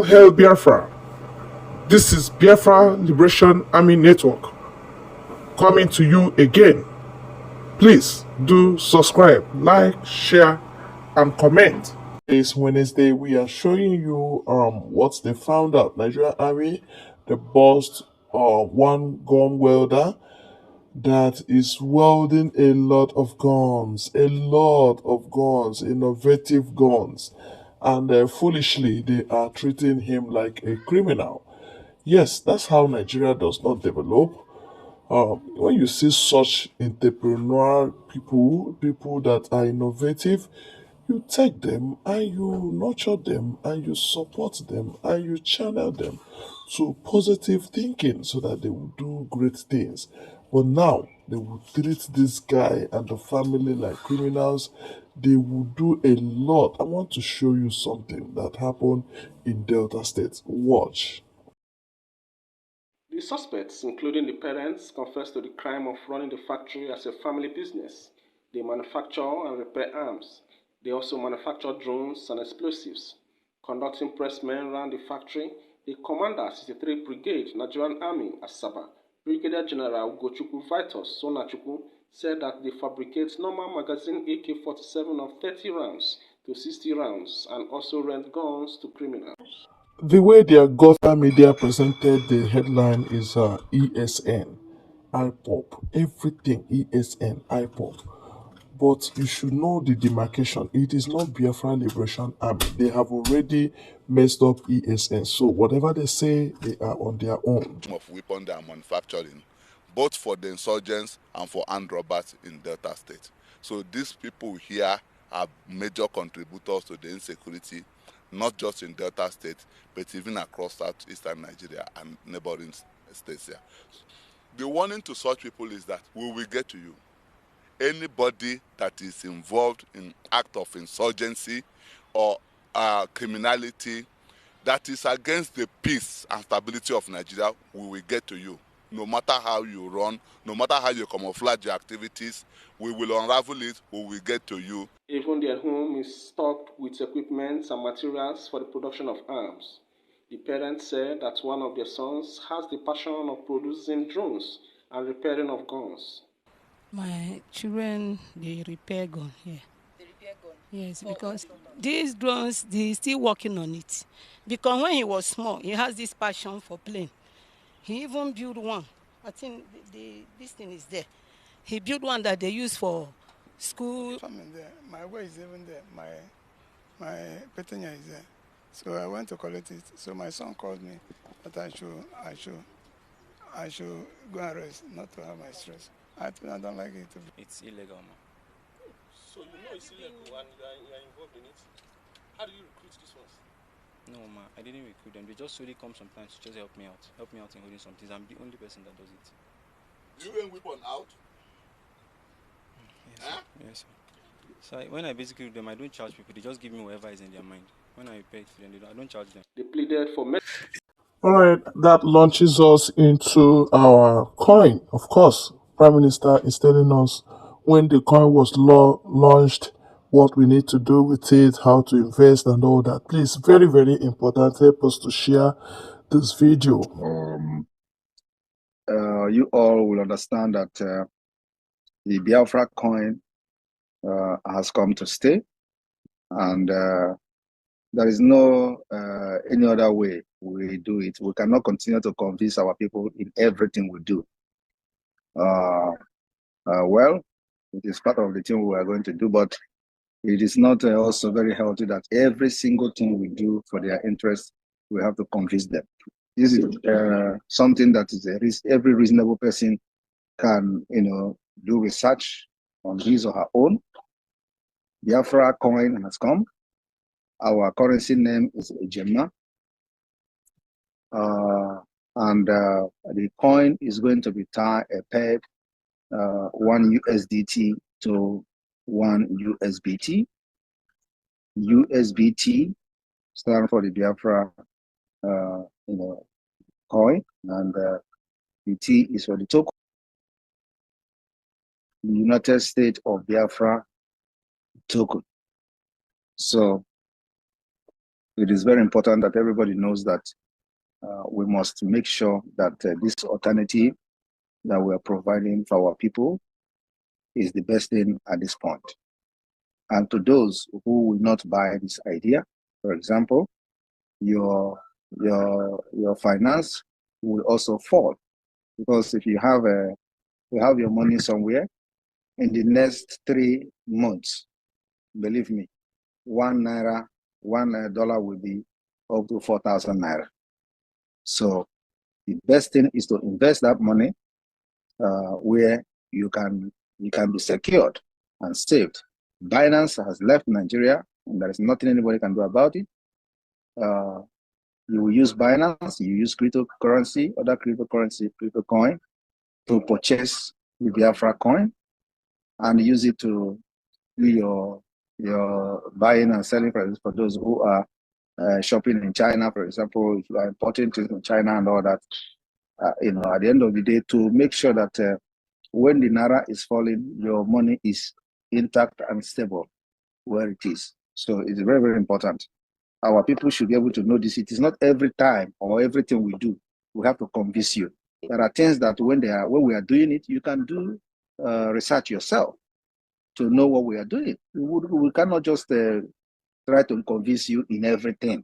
hail Biafra. This is Biafra Liberation Army Network coming to you again. Please do subscribe, like, share, and comment. This Wednesday, we are showing you what they found out. Nigerian Army, they bust one gun welder that is welding a lot of innovative guns, and foolishly they are treating him like a criminal. Yes, that's how Nigeria does not develop. When you see such entrepreneurial people that are innovative, you take them and you nurture them and you support them and you channel them to positive thinking so that they will do great things. But now they will treat this guy and the family like criminals. They will do a lot. I want to show you something that happened in Delta State. Watch. The suspects, including the parents, confessed to the crime of running the factory as a family business. They manufacture and repair arms. They also manufacture drones and explosives. Conducting pressmen around the factory, the commander 63 Brigade Nigerian Army Asaba, Brigadier General Ugochukwu Vitus Sonachukwu, said that they fabricate normal magazine AK-47 of 30 rounds to 60 rounds and also rent guns to criminals. The way their Gotha media presented the headline is ESN, IPOP, everything ESN, IPOP. But you should know the demarcation. It is not Biafra Liberation Army. They have already messed up ESN. So whatever they say, they are on their own. Of weapons they are manufacturing, both for the insurgents and for armed robbers in Delta State. So these people here are major contributors to the insecurity, not just in Delta State, but even across southeastern Nigeria and neighboring states here. The warning to such people is that we will get to you. Anybody that is involved in act of insurgency or criminality that is against the peace and stability of Nigeria, we will get to you. No matter how you run, no matter how you camouflage your activities, we will unravel it, we will get to you. Even their home is stocked with equipment and materials for the production of arms. The parents said that one of their sons has the passion of producing drones and repairing of guns. My children, they repair gun here. Yes, because these drones, they're still working on it. Because when he was small, he has this passion for plane. He even built one. I think this thing is there. He built one that they use for school. Something there. My way is even there. My petenia is there. So I went to collect it. So my son called me that I should go and rest, not to have my stress. I don't like it. It's illegal, man. So you know it's illegal and you're involved in it. How do you recruit these ones? No, man, I didn't recruit them. They just solely come sometimes to just help me out in holding some things. I'm the only person that does it. Do you bring weapon out? Yes, sir. Yes, sir. So when I basically do them, I don't charge people. They just give me whatever is in their mind. When I pay for them, I don't charge them. They pleaded for All right, that launches us into our coin. Of course, Prime Minister is telling us when the coin was launched, what we need to do with it, how to invest and all that. Please, very, very important. Help us to share this video. You all will understand that the Biafra coin has come to stay, and there is no any other way we do it. We cannot continue to convince our people in everything we do. Well, it is part of the thing we are going to do, but it is not also very healthy that every single thing we do for their interest, we have to convince them. This is something that is every reasonable person can, do research on his or her own. Biafra coin has come. Our currency name is Ejema. And the coin is going to be paid 1 USDT to 1 USBT. USBT stand for the Biafra coin, and the T is for the token. The United States of Biafra token. So it is very important that everybody knows that we must make sure that this alternative that we are providing for our people is the best thing at this point. And to those who will not buy this idea, for example, your finance will also fall, because if you have your money somewhere, in the next 3 months, believe me, $1 will be up to 4,000 naira. So the best thing is to invest that money where you can be secured and saved. Binance has left Nigeria, and there is nothing anybody can do about it. You will use Binance, you use cryptocurrency, other crypto coin, to purchase the Biafra coin and use it to do your buying and selling, for those who are shopping in China, for example. If you are importing things from China and all that, at the end of the day, to make sure that when the Naira is falling, your money is intact and stable where it is. So it's very, very important. Our people should be able to know this. It is not every time or everything we do we have to convince you. There are things that when we are doing it, you can do research yourself to know what we are doing. We cannot just try to convince you in everything.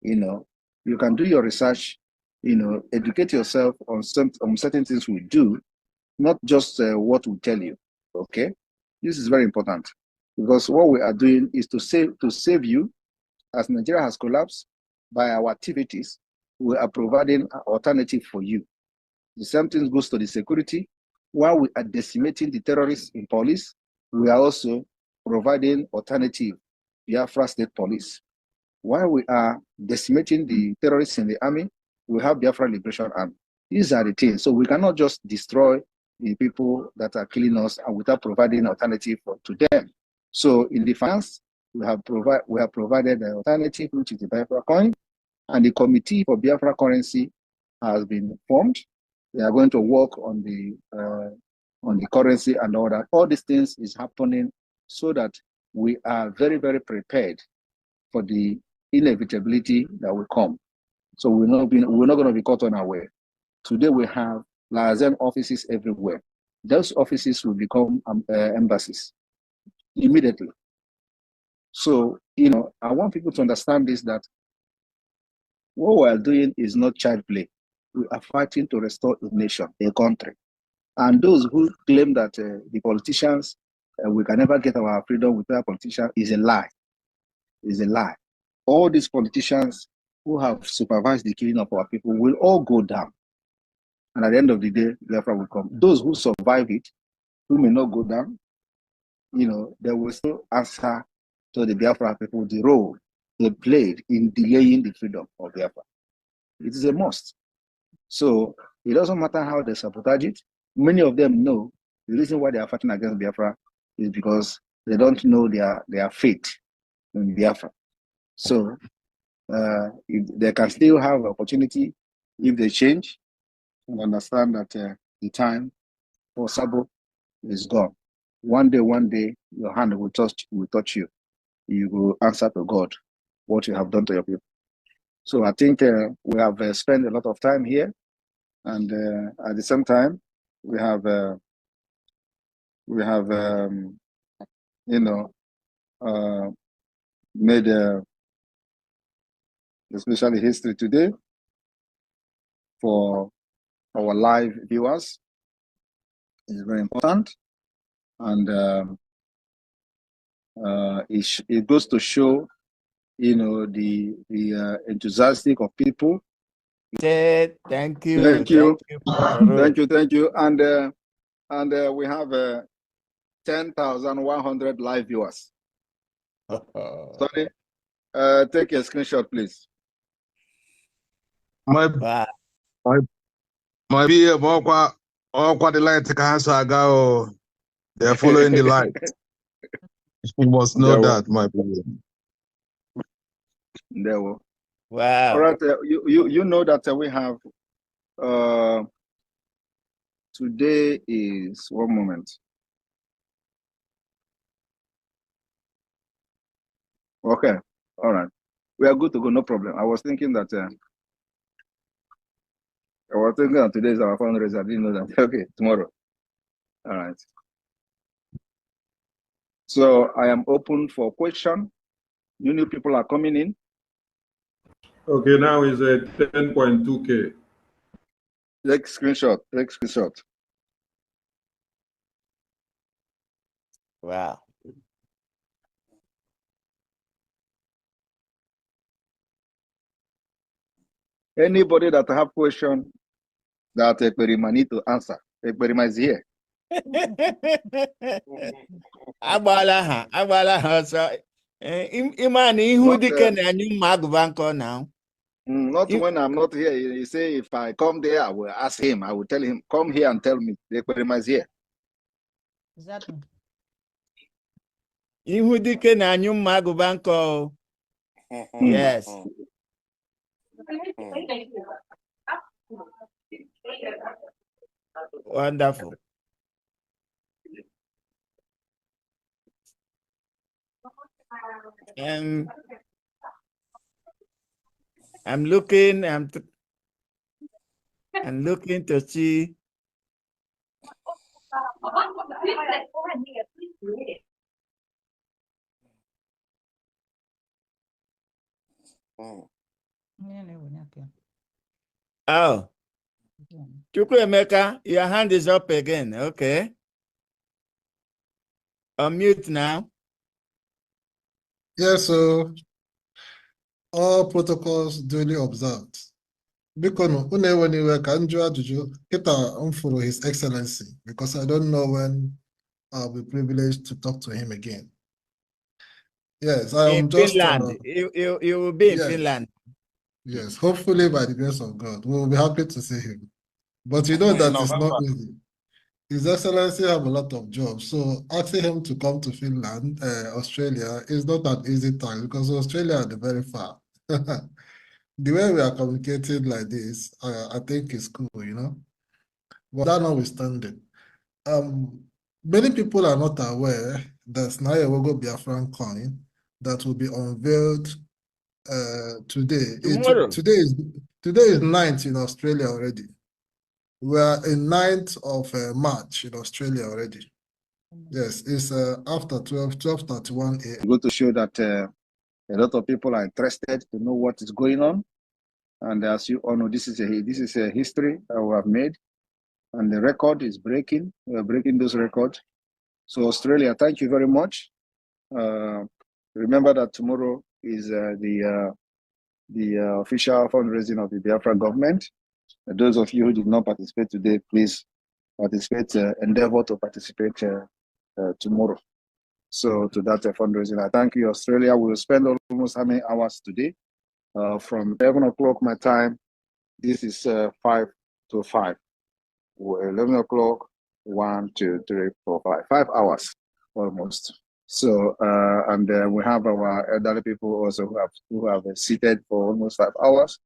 You can do your research, educate yourself on certain things we do, not just what we tell you. Okay, this is very important, because what we are doing is to save you. As Nigeria has collapsed, by our activities, we are providing an alternative for you. The same thing goes to the security. While we are decimating the terrorists in police, we are also providing alternative Biafra state police. While we are decimating the terrorists in the army, we have Biafra Liberation Army. These are the things. So we cannot just destroy the people that are killing us and without providing alternative to them. So in the finance, we have provided an alternative, which is the Biafra coin, and the committee for Biafra currency has been formed. They are going to work on the currency and all that. All these things is happening so that we are very, very prepared for the inevitability that will come. So we're not going to be caught unaware. Today we have liaison offices everywhere. Those offices will become embassies immediately. So, I want people to understand this, that what we are doing is not child play. We are fighting to restore a nation, a country. And those who claim that the politicians, we can never get our freedom without politicians, is a lie. Is a lie. All these politicians who have supervised the killing of our people will all go down. And at the end of the day, Biafra will come. Those who survive it, who may not go down, they will still answer to the Biafra people the role they played in delaying the freedom of Biafra. It is a must. So it doesn't matter how they sabotage it. Many of them know the reason why they are fighting against Biafra is because they don't know their fate in Biafra. So if they can still have opportunity if they change and understand that the time for Sabo is gone. One day, your hand will touch you. You will answer to God what you have done to your people. So I think we have spent a lot of time here, and at the same time, we have made especially history today for our live viewers. It's very important, and it goes to show, the enthusiastic of people. Thank you. Thank you. Thank you. Thank you. And we have 10,100 live viewers. Sorry. Take a screenshot, please. My beer, the light go. They're following the light. You must know that, my brother. There we go. Wow. All right. You know that we have today is 1 moment. Okay. All right. We are good to go, no problem. I was thinking that today is our fundraiser. I didn't know that. Okay, tomorrow. All right. So I am open for question. New people are coming in. Okay, now is 10.2K. Take screenshot. Take screenshot. Wow. Anybody that have question that Ekperima need to answer, Ekperima is here. Agbala ha ọsọ. Ịma na ihu dike na anyị mma agụba nkọ now. Not when I'm not here. He say if I come there, I will ask him. I will tell him, come here and tell me. Ekperima is here. Exactly. Ihu dike na anyị mma agụba nkọ. Yes. Wonderful. I'm looking to see. Oh, Chukwuemeka, your hand is up again. Okay. Unmute now. Yes, so all protocols duly observed. Bikono, anywhere can judge for His Excellency, because I don't know when I'll be privileged to talk to him again. Yes, I am in just Finland. You will be in Finland. Yes, hopefully by the grace of God, we will be happy to see him. But you know that it's not easy. His Excellency have a lot of jobs, so asking him to come to Finland, Australia, is not an easy task because Australia are very far. The way we are communicating like this, I think is cool, you know. But that notwithstanding, many people are not aware that now a Biafran coin that will be unveiled today. Today is 9th in Australia already. We are in 9th of March in Australia already. Yes, it's after 12:31 a.m. Go to show that a lot of people are interested to know what is going on. And as you all know, this is a history that we have made, and the record is breaking. We are breaking those records. So Australia, thank you very much. Remember that tomorrow is the official fundraising of the Biafra government. Those of you who did not participate today, please participate. Endeavor to participate tomorrow. So to that fundraising, I thank you, Australia. We will spend almost how many hours today? From 11 o'clock my time. This is 5 to 5. 11 o'clock, 1, 2, 3, 4, 5. 5 hours almost. So and we have our elderly people also who have seated for almost 5 hours.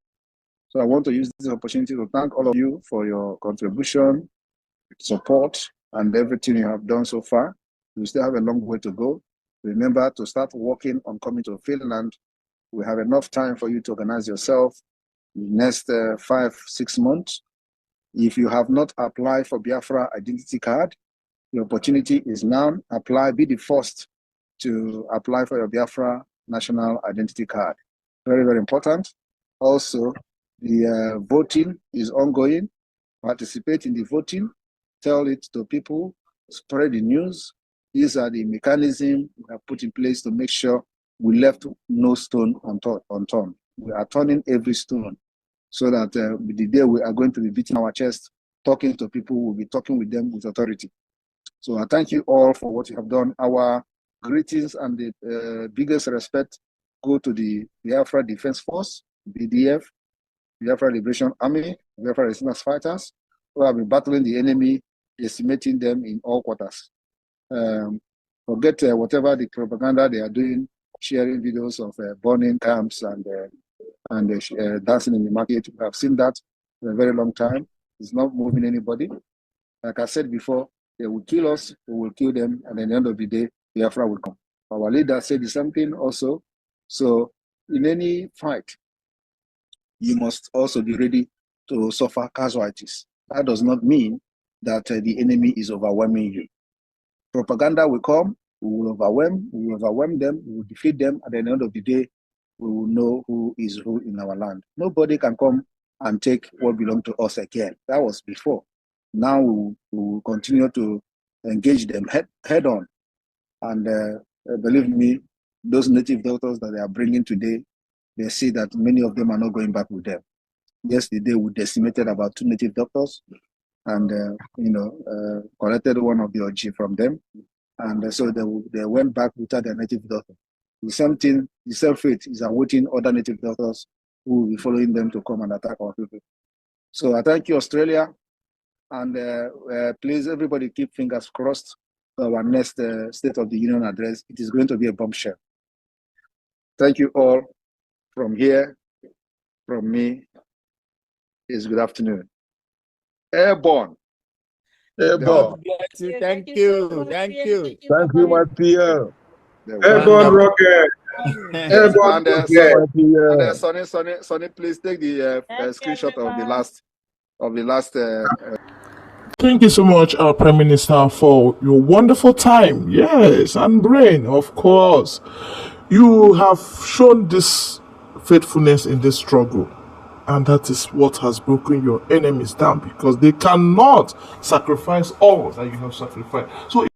So I want to use this opportunity to thank all of you for your contribution, support, and everything you have done so far. We still have a long way to go. Remember to start working on coming to Finland. We have enough time for you to organize yourself in the next 5-6 months. If you have not applied for Biafra identity card, the opportunity is now. Apply, be the first to apply for your Biafra national identity card. Very, very important. Also, the voting is ongoing. Participate in the voting. Tell it to people. Spread the news. These are the mechanisms we have put in place to make sure we left no stone unturned. We are turning every stone so that the day we are going to be beating our chest, talking to people, we'll be talking with them with authority. So I thank you all for what you have done. Our greetings and the biggest respect go to the Biafra Defense Force, BDF, Biafra Liberation Army, Biafra Resistance Fighters, who have been battling the enemy, decimating them in all quarters. Forget whatever the propaganda they are doing, sharing videos of burning camps and dancing in the market. We have seen that for a very long time. It's not moving anybody. Like I said before, they will kill us, we will kill them, and at the end of the day, Biafra will come. Our leader said the same thing also. So in any fight, you must also be ready to suffer casualties. That does not mean that the enemy is overwhelming you. Propaganda will come, we will overwhelm them, we will defeat them. At the end of the day, we will know who is who in our land. Nobody can come and take what belongs to us again. That was before. Now we will continue to engage them head on. And believe me, those native doctors that they are bringing today, they see that many of them are not going back with them. Yesterday, we decimated about 2 native doctors and, collected one of the OG from them. And so they went back without their native doctor. The same thing, the same fate is awaiting other native doctors who will be following them to come and attack our people. So I thank you, Australia. And please, everybody, keep fingers crossed for our next State of the Union address. It is going to be a bombshell. Thank you all. From here, from me, is good afternoon. Airborne. Airborne. Bless you. Thank you. Thank you. Thank you, my PL. Airborne rocket. Yes, Airborne and Sonny, please take the screenshot of the last. Thank you so much, Prime Minister, for your wonderful time. Yes, and brain, of course. You have shown this faithfulness in this struggle. And that is what has broken your enemies down, because they cannot sacrifice all that you have sacrificed. So